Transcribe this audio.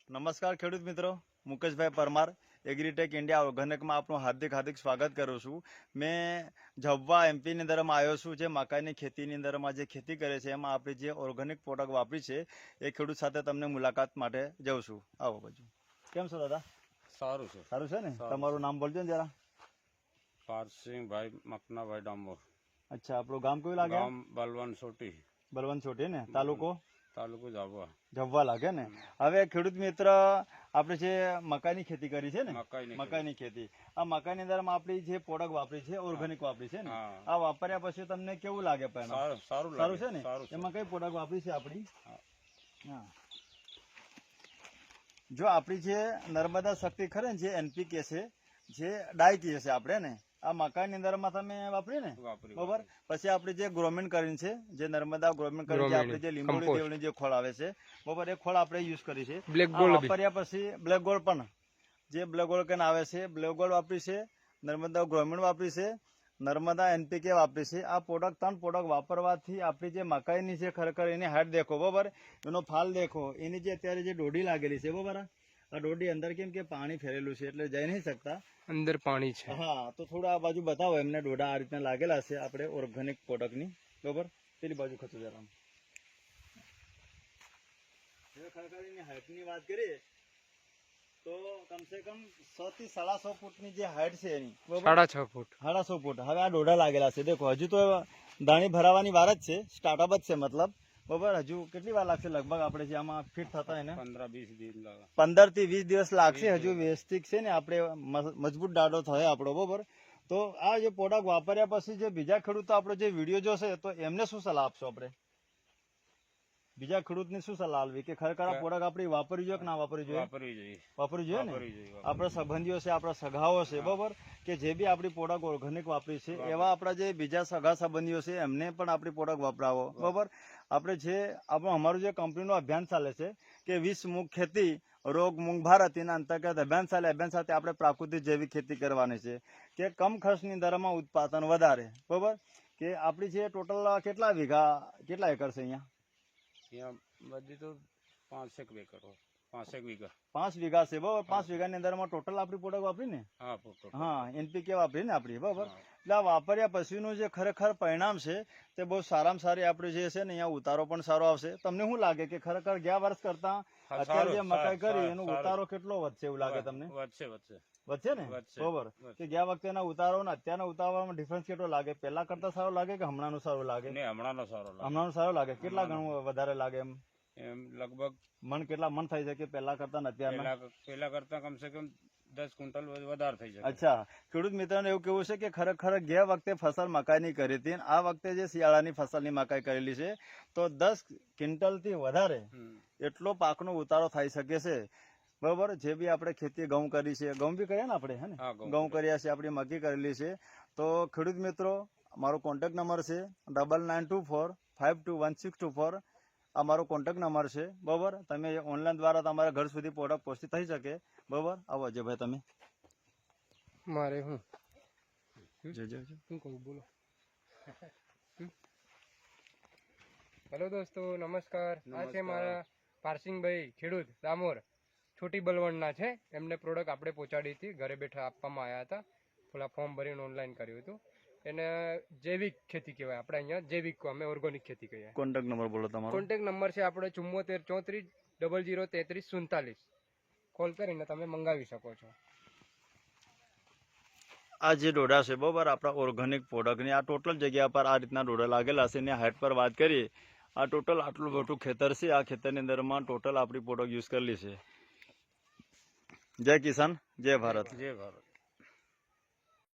નમસ્કાર ખેડૂત મિત્રો, મુકેશભાઈ પરમાર એગ્રીટેક ઇન્ડિયા ઓર્ગેનિકમાં આપનું હાર્દિક સ્વાગત કરું છું. મેં ઝબ્વા એમપીની અંદરમાં આવ્યો છું. જે મકાઈની ખેતીની અંદરમાં જે ખેતી કરે છે એમાં આપણે જે ઓર્ગેનિક પ્રોડક્ટ વાપરી છે એ ખેડૂત સાથે તમને મુલાકાત માટે જઉં છું. આવો બાજુ. કેમ છો દાદા? સારું છે. સારું છે ને? તમારું નામ બોલજો ને જરા. પારસિંગભાઈ મકનાભાઈ ડામોર. અચ્છા, આપણું ગામ કયું લાગે? ગામ બલવંત સોટી. બલવંત ચોટી ને? તાલુકો ઝાબવા. ઝબ્વા લાગે ને? હવે ખેડૂત મિત્ર, આપણે જે મકાઈની ખેતી કરી છે ને, મકાઈની ખેતી, આ મકાઈની અંદર આપણી જે પ્રોડક્ટ વાપરી છે ઓર્ગેનિક વાપરી છે ને, આ વાપર્યા પછી તમને કેવું લાગે? સારું છે ને? એમાં કઈ પ્રોડક્ટ વાપરી છે આપણી? હા, જો આપણી જે નર્મદા શક્તિ ખરે ને, જે એનપીકે છે, જે ડાય કહીએ છે આપણે ને, આ મકાઈની અંદરમાં તમે વાપરી ને, બરોબર. પછી આપણે જે ગ્રોમિન કરીને છે, જે નર્મદા ગ્રોમિન કરીને આપણે જે લીંબોડી દેવની જે ખોળ આવે છે, બરોબર, એ ખોળ આપણે યુઝ કરી છે. વાપર્યા પછી બ્લેક ગોલ્ડ પણ, જે બ્લેક ગોલ્ડ કરીને આવે છે, બ્લેક ગોલ્ડ વાપરી છે, નર્મદા ગ્રોમિન વાપરી છે, નર્મદા એનપીકે વાપરી છે. આ પ્રોડક્ટ 3 પ્રોડક્ટ વાપરવાથી આપણી જે મકાઈની છે ખરેખર એની હાઈટ દેખો, બરોબર, એનો ફાલ દેખો, એની જે અત્યારે જે દોડી લાગેલી છે, બરોબર, આ દોડી અંદર કેમ કે પાણી ફેરેલું છે એટલે જઈ નહીં શકતા, અંદર પાણી છે. હા, તો થોડું આ બાજુ બતાવો એમને. દોડા આ રીતના લાગેલા છે આપણે ઓર્ગેનિક પ્રોડક્ટની, બરોબર. પેલી બાજુ ખચો જરા. ખરેખર એની હાઈટની વાત કરીએ તો કમસે કમ 100 થી 150 ફૂટની જે હાઈટ છે એની, 6.5 ફૂટ. હવે આ દોડા લાગેલા છે દેખો. હજુ તો દાણી ભરાવાની વાર જ છે, સ્ટાર્ટઅપ જ છે મતલબ, બરોબર. હજુ કેટલી વાર લાગશે લગભગ આપણે જે આમાં ફિટ થતા એને? 15 થી 20 દિવસ લાગશે. હજુ વ્યવસ્થિત છે ને, આપણે મજબૂત દાડો થાય આપણો, બરોબર. તો આ જે પ્રોડક્ટ વાપર્યા પછી જે બીજા ખેડૂતો આપણો જે વિડીયો જોશે તો એમને શું સલાહ આપશો? આપણે બીજા ખેડૂતને શું સલાહ આપવી કે ખરેખર આ પ્રોડક્ટ આપણી વાપરવી જોઈએ કે ના વાપરવી જોઈએ? વાપરવી જોઈએ ને. આપણા સંબંધીઓ છે, આપણા સગાઓ છે, બરોબર, કે જે બી આપણી પ્રોડક્ટ ઓર્ગેનિક વાપરી છે એવા આપણા જે બીજા સગા સંબંધીઓ છે એમને પણ આપણી પ્રોડક્ટ વાપરાવો, બરોબર. આપણે જે અમારું જે કંપનીનું અભિયાન ચાલે છે કે 20 મુખ ખેતી રોગ મૂંગ ભારત, એના અંતર્ગત અભિયાન ચાલે. અભિયાન સાથે આપણે પ્રાકૃતિક જૈવિક ખેતી કરવાની છે કે કમ ખર્ચની દરમાં ઉત્પાદન વધારે, બરોબર. કે આપણી જે ટોટલ કેટલા વીઘા, કેટલા એકર છે અહીંયા? બધી તો 5 વીઘા છે, બરોબર. 5 વીઘાની અંદરમાં ટોટલ આપણી પ્રોડક્ટ વાપરી ને? હા, એનપીકે વાપરી ને આપણી, બરોબર. એટલે આ વાપર્યા પછીનું જે ખરેખર પરિણામ છે તે બહુ સારામાં સારી આપણે જે છે ને અહીંયા ઉતારો પણ સારો આવશે. તમને શું લાગે કે ખરેખર ગયા વર્ષ કરતા અત્યારે જે મકાઈ કરી એનો ઉતારો કેટલો વધશે એવું લાગે તમને? વધશે ને, બરોબર. કે ગયા વખતે એના ઉતારો ને અત્યારના ઉતારવામાં ડિફરન્સ કેટલો લાગે? પહેલા કરતા સારો લાગે કે હમણાંનું સારું લાગે? હમણાંનું સારું લાગે. કેટલા ગણું વધારે લાગે? એમ લગભગ મન કેટલા મન થઈ શકે પહેલા કરતા ને અત્યારના? પહેલા કરતા કમસે કમ 10 ક્વિન્ટલ વધારે થઈ જાય. અચ્છા, ખેડૂત મિત્રોને એવું કેવું છે કે ખરેખર ગયા વખતે ફસલ મકાઈની કરી હતી, આ વખતે જે શિયાળાની ફસલની મકાઈ કરેલી છે તો 10 ક્વિન્ટલ થી વધારે એટલો પાકનો ઉતારો થઈ શકે છે, બરોબર. જે બી આપણે ખેતી ઘઉં કરી છે, ઘઉં બી કર્યા ને આપણે, હે ને? ઘઉં કર્યા છે, આપણી મકી કરેલી છે. તો ખેડૂત મિત્રો, મારો કોન્ટેક્ટ નંબર છે 9924521624. આ મારો કોન્ટેક્ટ નંબર છે, બરોબર. તમે ઓનલાઈન દ્વારા તમારા ઘર સુધી પ્રોડક્ટ પહોંચી થઈ શકે, બરોબર. આવો અજયભાઈ તમે. મારે હું કહું, બોલો. હેલો દોસ્તો, નમસ્કાર. આ છે મારા પારસિંગભાઈ ખેડૂત ડામોર, છોટી બલવણના છે. એમને પ્રોડક્ટ આપણે પહોંચાડી હતી, ઘરે બેઠા આપવામાં આવ્યા હતા. થોડા ફોર્મ ભરીને ઓનલાઈન કર્યું હતું. એને જૈવિક ખેતી કહેવાય. આપણે અહીંયા જૈવિક, અમે ઓર્ગેનિક ખેતી કહીએ. કોન્ટેક્ટ નંબર બોલો તમારો. કોન્ટેક્ટ નંબર છે આપણે 74 34 00 33 47. કોલ કરીને તમે મંગાવી શકો છો. આ જે ડોડા છે, બરોબર, આપણા ઓર્ગેનિક પ્રોડક્ટની આ ટોટલ જગ્યા પર આ રીતના ડોડા લાગેલા છે. એની હાઈટ પર વાત કરીએ, આ ટોટલ આટલું મોટું ખેતર છે. આ ખેતરની અંદરમાં ટોટલ આપણી પ્રોડક્ટ યુઝ કરેલી છે. જય કિસાન, જય ભારત.